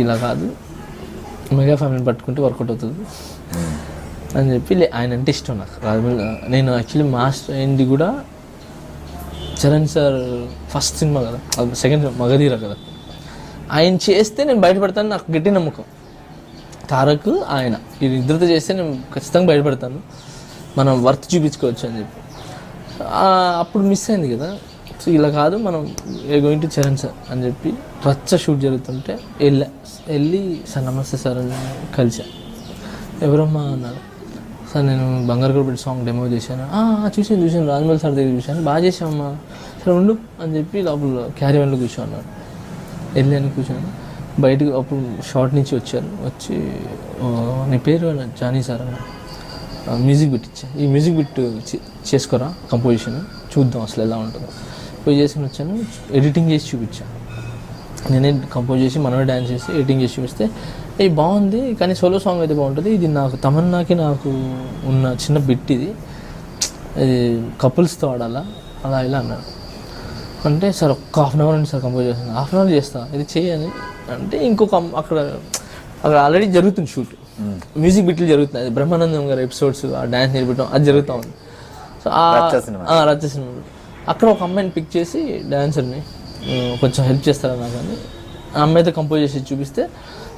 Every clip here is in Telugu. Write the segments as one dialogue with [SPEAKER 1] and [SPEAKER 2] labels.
[SPEAKER 1] ఇలా కాదు, మెగా ఫ్యామిలీని పట్టుకుంటే వర్కౌట్ అవుతుంది అని చెప్పి ఆయన అంటే ఇష్టం నాకు. రాజమౌళి నేను యాక్చువల్లీ మాస్టర్ అయింది కూడా చరణ్ సార్ ఫస్ట్ సినిమా కదా, సెకండ్ మగధీర కదా, ఆయన చేస్తే నేను బయటపడతాను నాకు గట్టి నమ్మకం. తారక్ ఆయన ఇద్దరితో చేస్తే నేను ఖచ్చితంగా బయటపడతాను, మనం వర్త్ చూపించుకోవచ్చు అని చెప్పి. అప్పుడు మిస్ అయింది కదా. సో ఇలా కాదు, మనం గోయింగ్ టు చరణ్ సార్ అని చెప్పి రచ్చ షూట్ జరుగుతుంటే వెళ్ళి సార్ నమస్తే సార్ అని కలిసా. ఎవరమ్మా అన్నారు. సార్ నేను బంగారు పెట్టి సాంగ్ డెమో చేశాను. చూసాను రాజమౌళి సార్ దగ్గర చూశాను, బాగా చేసామమ్మా, సరే ఉండు అని చెప్పి లోపల క్యారీ వన్లో కూర్చోన్నాడు. వెళ్ళాను, కూర్చొని బయటకు అప్పుడు షార్ట్ నుంచి వచ్చారు. వచ్చి నీ పేరు జానీ సార్ అన్న, మ్యూజిక్ బిట్ ఇచ్చా, ఈ మ్యూజిక్ బిట్ చేసుకోరా కంపోజిషన్ చూద్దాం అసలు ఎలా ఉంటుందో. పోయి చేసుకుని వచ్చాను, ఎడిటింగ్ చేసి చూపించాను. నేనే కంపోజ్ చేసి మనమే డ్యాన్స్ చేసి ఎడిటింగ్ చేసి చూపిస్తే ఇది బాగుంది కానీ సోలో సాంగ్ అయితే బాగుంటుంది, ఇది నాకు తమన్నాకి నాకు ఉన్న చిన్న బిట్, ఇది కపుల్స్తో ఆడాలా అలా ఇలా అన్నాడు. అంటే సార్ ఒక్క హాఫ్ అన్ అవర్ అండి సార్ కంపోజ్ చేస్తాను. హాఫ్ అన్ అవర్ చేస్తా, ఇది చేయని అంటే ఇంకొక అక్కడ ఆల్రెడీ జరుగుతుంది షూట్, మ్యూజిక్ బిట్లు జరుగుతున్నాయి, బ్రహ్మానందం గారి ఎపిసోడ్స్ ఆ డ్యాన్స్ నేర్పడం అది జరుగుతూ ఉంది. సో రచ్చ సినిమా అక్కడ ఒక అమ్మాయిని పిక్ చేసి డ్యాన్సర్ని కొంచెం హెల్ప్ చేస్తారా నాకు అని ఆ అమ్మాయితో కంపోజ్ చేసి చూపిస్తే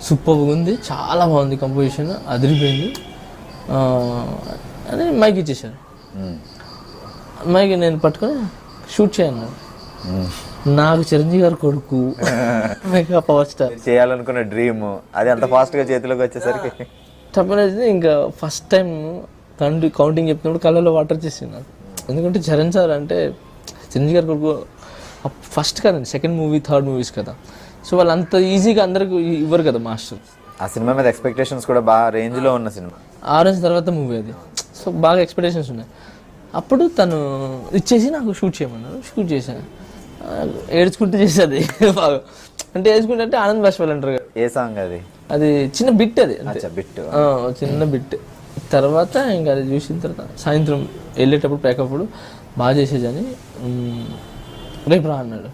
[SPEAKER 1] సూపర్గా ఉంది, చాలా బాగుంది కంపోజిషన్, అదిరిపోయింది అని మైక్ ఇచ్చేసాను. మైక్ నేను పట్టుకొని షూట్ చేయను. నాకు చిరంజీవి గారు కొడుకు మెగా పవర్ స్టార్
[SPEAKER 2] చేయాలనుకున్న డ్రీమ్ అది అంత ఫాస్ట్గా చేతిలోకి వచ్చేసరికి
[SPEAKER 1] తప్పనేది. ఇంకా ఫస్ట్ టైం కౌంటింగ్ చెప్తున్నప్పుడు కళ్ళలో వాటర్ వచ్చేసింది నాకు. ఎందుకంటే చరణ్ సార్ అంటే చిరంజీవి గారు కొడుకు ఫస్ట్ కదండి, సెకండ్ మూవీ థర్డ్ మూవీస్ కదా. సో వాళ్ళు అంత ఈజీగా అందరికి ఇవ్వరు కదా మాస్టర్.
[SPEAKER 2] ఆ సినిమా మీద ఎక్స్పెక్టేషన్స్ కూడా బాగా రేంజ్లో ఉన్న సినిమా.
[SPEAKER 1] ఆరెంజ్ తర్వాత మూవీ అది, సో బాగా ఎక్స్పెక్టేషన్స్ ఉన్నాయి. అప్పుడు తను ఇచ్చేసి నాకు షూట్ చేయమన్నారు, షూట్ చేశాను. ఏడ్చుకుంటూ చేసేది బాగా, అంటే ఏడ్చుకుంటే అంటే ఆనంద్ బాష్పాలు అంటారు కదా.
[SPEAKER 2] ఏ సాంగ్ అది?
[SPEAKER 1] అది చిన్న బిట్, అది
[SPEAKER 2] బిట్,
[SPEAKER 1] చిన్న బిట్. తర్వాత ఇంకా అది చూసిన తర్వాత సాయంత్రం వెళ్ళేటప్పుడు ప్యాకప్పుడు బాగా చేసేదని రేపు రా అన్నాడు.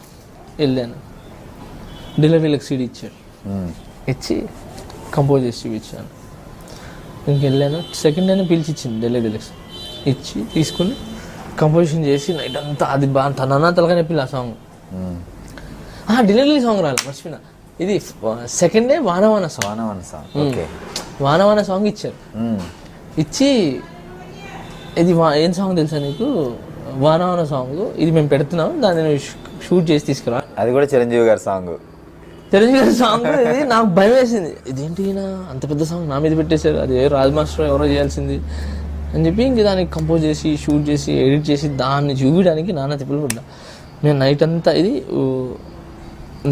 [SPEAKER 1] వెళ్ళాను, డెలివరీలకు సీడీ ఇచ్చాడు, ఇచ్చి కంపోజ్ చేసి చూపించాను. ఇంకెళ్ళాను, సెకండ్ డేనే పిలిచి ఇచ్చింది డెలివరీలకు, ఇచ్చి తీసుకుని కంపోజిషన్ చేసి నైట్ అంతా అది బాగా తన తలగానే పిల్ల ఆ సాంగ్. డెలివరీ సాంగ్ రాలి మర్చిపోయినా, ఇది సెకండ్ డే వానవాన సాంగ్ ఇచ్చారు. ఇచ్చి ఇది ఏం సాంగ్ తెలుసా నీకు, వానవాన సాంగ్, ఇది మేము పెడుతున్నాం, దాన్ని షూట్ చేసి తీసుకురా.
[SPEAKER 2] అది కూడా చిరంజీవి గారి సాంగ్.
[SPEAKER 1] చిరంజీవి గారి సాంగ్. ఇది నాకు భయం వేసింది, ఇదేంటి అంత పెద్ద సాంగ్ నా మీద పెట్టేశారు, అది రాజ్ మాస్టర్ ఎవరో చేయాల్సింది అని చెప్పి ఇంక దానికి కంపోజ్ చేసి షూట్ చేసి ఎడిట్ చేసి దాన్ని చూపించడానికి నాన్న తిప్పలు పడ్డా. నేను నైట్ అంతా, ఇది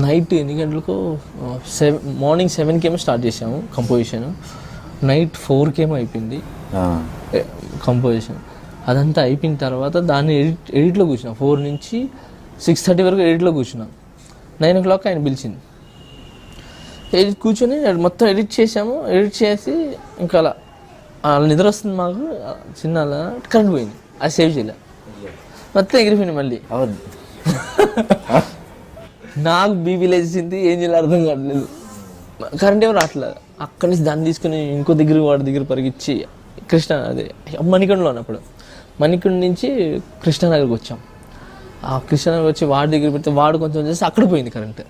[SPEAKER 1] నైట్ ఎన్ని గంటలకు మార్నింగ్ 7 స్టార్ట్ చేసాము కంపోజిషన్, నైట్ 4 అయిపోయింది కంపోజిషన్. అదంతా అయిపోయిన తర్వాత దాన్ని ఎడిట్లో కూర్చున్నాం. 4 నుంచి 6:30 వరకు ఎడిట్లో కూర్చున్నాం. 9 o'clock ఆయన పిలిచింది, ఎడిట్ కూర్చొని మొత్తం ఎడిట్ చేసాము. ఎడిట్ చేసి ఇంకా అలా నిద్ర వస్తుంది మాకు, చిన్న కరెంట్ పోయింది, అది సేవ్ చేయలే, మొత్తం ఎగిరిపోయింది. మళ్ళీ నాకు బీపీ లేచింది, ఏం చేయాలి అర్థం కావట్లేదు, కరెంట్ ఏమో రావట్లేదు. అక్కడి నుంచి దాన్ని తీసుకుని ఇంకో దగ్గర వాడి దగ్గర పరిగించి కృష్ణ అదే మణికొండలో ఉన్నప్పుడు మణికొండ నుంచి కృష్ణానగర్కి వచ్చాం. ఆ కృష్ణానగర్ వచ్చి వాడి దగ్గర పెడితే వాడు కొంచెం చేసి అక్కడ పోయింది కరెంట్,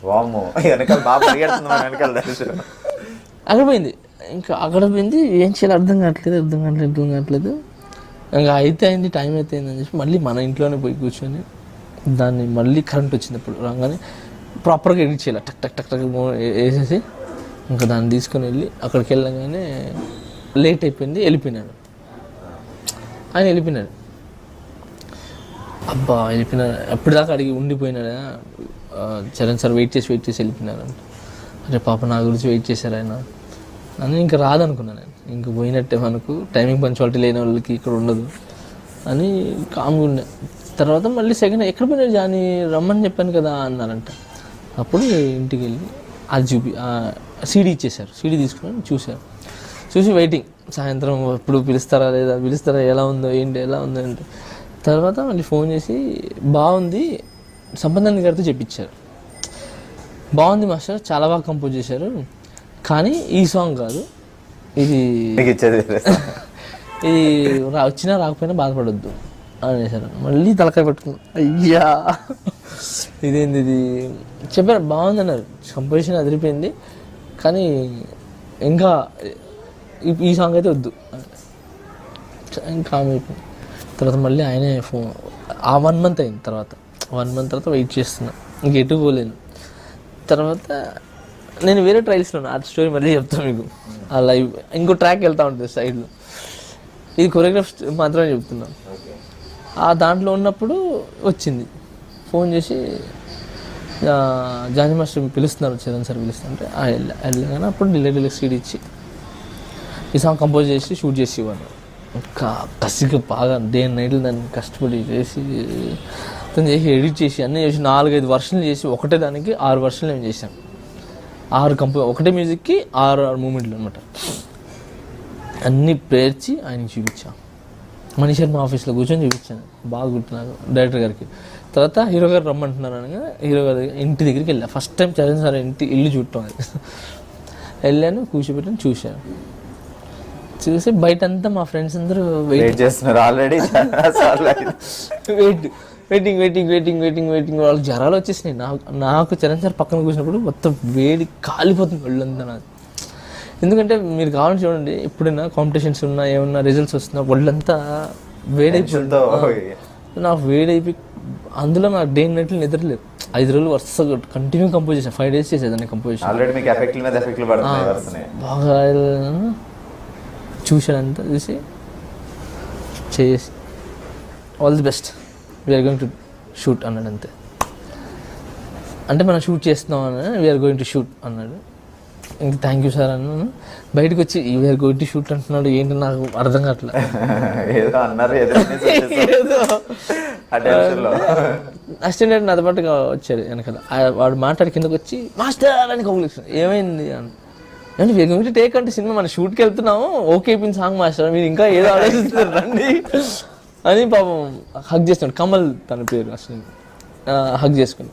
[SPEAKER 1] అక్కడ పోయింది. ఇంకా అక్కడ పోయింది, ఏం చేయాలి అర్థం కావట్లేదు. ఇంకా అయింది, టైం అయితే అయిందని చెప్పి మళ్ళీ మన ఇంట్లోనే పోయి కూర్చొని దాన్ని మళ్ళీ కరెంట్ వచ్చింది. అప్పుడు రాగానే ప్రాపర్గా ఎడిట్ చేయాలి, టక్ టక్ టక్ టక్ వేసేసి ఇంకా దాన్ని తీసుకొని వెళ్ళి అక్కడికి వెళ్ళగానే లేట్ అయిపోయింది. వెళ్ళిపోయినాడు ఆయన, వెళ్ళిపోయినాడు. అబ్బా వెళ్ళిపోయినాడు, ఎప్పటిదాకా అడిగి ఉండిపోయినాడా చరణ్ సార్, వెయిట్ చేసి వెళ్ళిపోయినారు అంటే, అరే పాప నా గురించి వెయిట్ చేశారు ఆయన అని. ఇంకా రాదనుకున్నాను నేను, ఇంక పోయినట్టే, మనకు టైమింగ్ పంచువాలిటీ లేని వాళ్ళకి ఇక్కడ ఉండదు అని కామ్గా ఉండే. తర్వాత మళ్ళీ సెకండ్ ఎక్కడ పోయినాడు జానీ, రమ్మని చెప్పాను కదా అన్నారంట. అప్పుడు ఇంటికి వెళ్ళి అది సీడీ ఇచ్చేసారు, సీడీ తీసుకుని చూసి వెయిటింగ్, సాయంత్రం ఎప్పుడు పిలుస్తారా ఎలా ఉందో ఏంటి ఎలా ఉందో అంటే. తర్వాత మళ్ళీ ఫోన్ చేసి బాగుంది సంబంధాన్ని గారితో చెప్పించారు, బాగుంది మాస్టర్ చాలా బాగా కంపోజ్ చేశారు, కానీ ఈ సాంగ్ కాదు, ఇది
[SPEAKER 2] నీకు ఇచ్చేది వేరే.
[SPEAKER 1] ఇది వచ్చినా రాకపోయినా బాధపడొద్దు అనేసారు. మళ్ళీ తలకాయ పట్టుకున్నాను, అయ్యా ఇదేంది ఇది చెప్పారు. బాగుంది అన్నారు, కంపోజిషన్ అదిరిపోయింది, కానీ ఇంకా ఈ సాంగ్ అయితే వద్దు ఇంకా అయిపోయింది. తర్వాత మళ్ళీ ఆయనే ఫోన్, ఆ 1 month అయింది. తర్వాత 1 month తర్వాత వెయిట్ చేస్తున్నా, ఇంక ఎటు పోలేను. తర్వాత నేను వేరే ట్రైల్స్లో ఆ స్టోరీ మళ్ళీ చెప్తాను మీకు. ఆ లైవ్ ఇంకో ట్రాక్ వెళ్తూ ఉంటుంది సైడ్లో, ఇది కొరియోగ్రాఫ్ మాత్రమే చెప్తున్నాను. ఆ దాంట్లో ఉన్నప్పుడు వచ్చింది ఫోన్ చేసి, జానీ మాస్టర్ పిలుస్తున్నారు, చరణ్ సార్ పిలుస్తుంటే వెళ్ళగానే అప్పుడు డిలే సీడ్ ఇచ్చి ఈ సాంగ్ కంపోజ్ చేసి షూట్ చేసి ఇవ్వను. ఇంకా కసిగా బాగా డే అండ్ నైట్లు దాన్ని కష్టపడి చేసి తను చేసి ఎడిట్ చేసి అన్నీ చేసి 4-5 వర్షన్లు చేసి ఒకటే దానికి 6 వర్షన్లు మేము చేసాం. 6 ఒకటే మ్యూజిక్కి 6 మూమెంట్లు అనమాట. అన్నీ పేర్చి ఆయనకి చూపించాం. మనీష్ శర్మ ఆఫీస్లో కూర్చొని చూపించాను, బాగా గుర్తున్నాను డైరెక్టర్ గారికి. తర్వాత హీరో గారు రమ్మంటున్నారు అనగా హీరో గారి ఇంటి దగ్గరికి వెళ్ళా. ఫస్ట్ టైం చరణ్ సార్ ఇల్లు చూడటం అది. వెళ్ళాను, కూర్చోబెట్టాను, చూశాను. చూసి బయట అంతా మా ఫ్రెండ్స్ అందరూ
[SPEAKER 2] వెయిట్ చేస్తున్నారు ఆల్రెడీ.
[SPEAKER 1] వెయిటింగ్ వాళ్ళకి జ్వరాలు వచ్చేసినాయి. నాకు చరణ్ సార్ పక్కన కూర్చున్నప్పుడు మొత్తం వేడి కాలిపోతుంది ఒళ్ళంతా నాది. ఎందుకంటే మీరు కావాలని చూడండి, ఎప్పుడైనా కాంపిటీషన్స్ ఉన్నా ఏమన్నా రిజల్ట్స్ వస్తున్నా ఒళ్ళంతా వేడైపోతుందో, నాకు వేడైపోయి అందులో నాకు డే నైట్లు నిద్రలేదు. 5 రోజులు వరుసగా కంటిన్యూ కంపోజ్ చేశాను. 5 days చేసేదాన్ని కంపోజిషన్. బాగా చూశానంతా చూసి చేసి all the best, we are going to shoot అన్నాడు. అంతే, అంటే మనం షూట్ చేస్తున్నాం అని వీఆర్ గోయింగ్ టు షూట్ అన్నాడు. ఇంక థ్యాంక్ యూ సార్ అన్నాను. బయటకు వచ్చి వీఆర్ గోయింగ్ టు షూట్ అంటున్నాడు, ఏంటి నాకు అర్థం కావట్లేదు. అసిస్టెంట్ నాతో పాటుగా వచ్చాడు వెనకాల. వాడు మాట్లాడి కిందకు వచ్చి మాస్టర్ అని కౌలిస్తాను, ఏమైంది అంటే వీఆర్ గోయింగ్ టు టేక్ అంటే సినిమా మన షూట్కి వెళ్తున్నాము, ఓకే అయిపోయింది సాంగ్ మాస్టర్, మీరు ఇంకా ఏదో ఆలోచిస్తున్నారు రండి అని పాపం హగ్ చేస్తున్నాడు. కమల్ తన పేరు అసలు. హగ్ చేసుకుని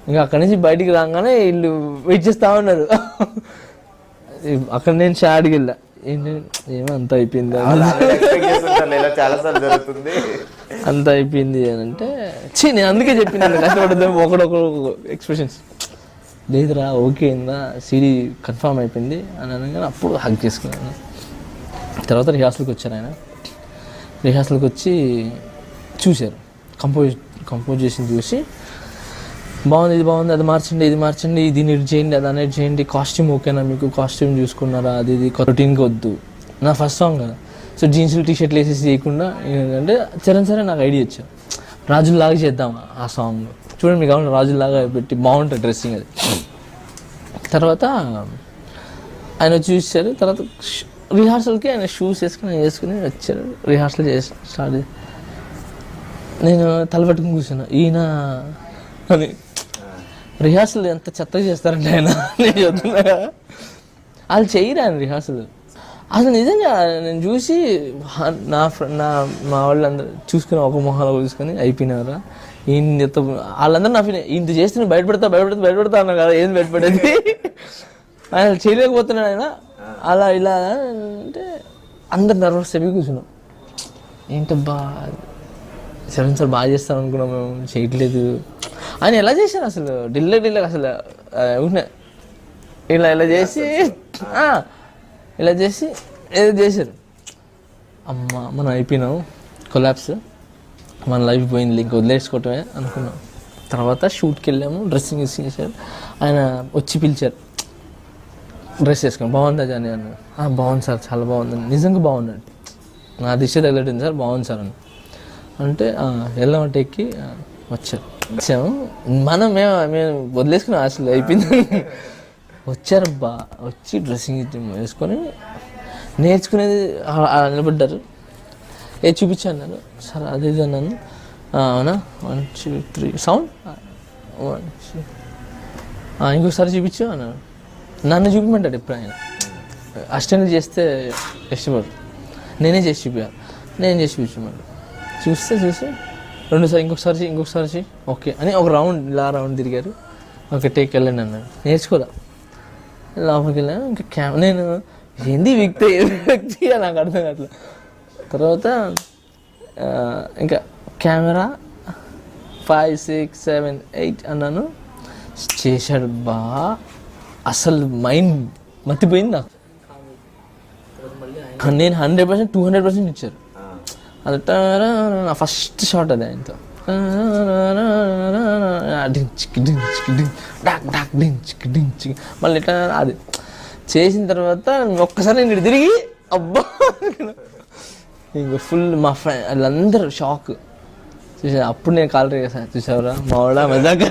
[SPEAKER 1] ఇంకా అక్కడి నుంచి బయటికి రాగానే వీళ్ళు వెయిట్ చేస్తూ ఉన్నారు. అక్కడ నేను షాడ్కి వెళ్ళా, ఏంటి ఏమో అంత అయిపోయింది అంత అయిపోయింది అని అంటే, నేను అందుకే చెప్పింది కష్టపడద్దాం ఒకడొకరు ఎక్స్ప్రెషన్స్. లేదురా ఓకే అయిందా, సీడీ కన్ఫామ్ అయిపోయింది అని అనగానే అప్పుడు హగ్ చేసుకున్నాను. తర్వాత రిహార్సల్కి వచ్చారు ఆయన. రిహార్సల్కి వచ్చి చూశారు, కంపోజిషన్ చూసి బాగుంది, ఇది బాగుంది, అది మార్చండి, ఇది మార్చండి, దీన్ని ఎడిట్ చేయండి, అది అనేది చేయండి, కాస్ట్యూమ్ ఓకేనా మీకు, కాస్ట్యూమ్ చూసుకున్నారా, అది ఇది రొటీన్కి వద్దు. నా ఫస్ట్ సాంగ్ కదా, సో జీన్స్లు టీషర్ట్లు వేసేసి చేయకుండా ఏంటంటే చరణ్ సరే నాకు ఐడియా ఇచ్చారు, రాజుల్లాగా చేద్దాం ఆ సాంగ్. చూడండి మీకు కావాలి రాజుల్లాగా పెట్టి బాగుంటుంది డ్రెస్సింగ్ అది. తర్వాత ఆయన చూసారు. తర్వాత రిహార్సల్కి ఆయన షూస్ వేసుకుని వచ్చారు. రిహార్సల్ చేసి స్టార్ట్ చేసి నేను తలపెట్టుకుని కూర్చున్నా, ఈయన అని. రిహార్సల్ ఎంత చెత్తగా చేస్తారంటే ఆయన, నేను చెప్తున్నా వాళ్ళు చేయరు ఆయన రిహార్సల్. అసలు నిజంగా నేను చూసి మా వాళ్ళందరూ చూసుకుని ఒక మొహాలు చూసుకొని అయిపోయినారా ఈయన వాళ్ళందరూ నా ఇంత చేస్తే బయటపెడతా అన్నా కదా, ఏం బయటపడేది ఆయన చేయలేకపోతున్నాడు ఆయన అలా ఇలా అంటే అందరు నర్వస్ చెప్పి కూర్చున్నాం. ఏంటబ్బా చరణ్ సార్ బాగా చేస్తాను అనుకున్నాం, మేము చేయట్లేదు. ఆయన ఎలా చేశారు అసలు, ఢిల్లీ అసలు ఇలా చేసి ఇలా చేసి ఏదో చేశారు. అమ్మ మనం అయిపోయినాము, కొలాప్స్, మన లైఫ్ పోయింది, ఇంక వదిలేసుకోవటమే అనుకున్నాం. తర్వాత షూట్కి వెళ్ళాము, డ్రెస్సింగ్ చేశారు. ఆయన వచ్చి పిలిచారు, డ్రెస్ వేసుకుని బాగుందా జానీ అన్నాడు. బాగుంది సార్, చాలా బాగుంది, నిజంగా బాగుందండి, నా దిశ తగలట్టింది సార్, బాగుంది సార్ అని అంటే వెళ్ళామంటే ఎక్కి వచ్చాము. మేము వదిలేసుకున్నాం, అసలు అయిపోయింది. వచ్చారబ్బా, వచ్చి డ్రెస్సింగ్ వేసుకొని నేర్చుకునేది నిలబడ్డారు. ఏ చూపించాను నేను సార్ అది ఇది అన్నాను. అవునా 1 2 3 సౌండ్ 1 2 ఇంకొకసారి చూపించు అన్నాను. నన్ను చూపించమంటాడు ఎప్పుడు ఆయన. అసిస్టెంట్ చేస్తే ఇష్టపడు, నేనే చేసి చూపించాను, నేను చేసి చూపించమంటాడు. చూసి 2 సార్లు ఇంకొకసారి ఓకే అని ఒక రౌండ్ ఇలా రౌండ్ తిరిగారు. ఓకే టేక్ వెళ్ళండి అన్నాడు. నేర్చుకోదా లోపలికి వెళ్ళాను. ఇంకా నేను ఏంది వ్యక్తి నాకు అర్థం కావట్లేదు. తర్వాత ఇంకా కెమెరా 5, 6, 7, 8 అన్నాను. చేశాడు బా, అసలు మైండ్ మతిపోయింది నాకు. నేను 100%, 200% ఇచ్చారు. అది నా ఫస్ట్ షాట్ అది ఆయనతో. మళ్ళీ ఎట్లా అది చేసిన తర్వాత ఒక్కసారి నేను తిరిగి అబ్బా ఇంకా ఫుల్ మా ఫ్రెండ్ వాళ్ళందరూ షాక్ చూసా. అప్పుడు నేను కాల్ చేశాను, చూసావరా మా వాడ మజాక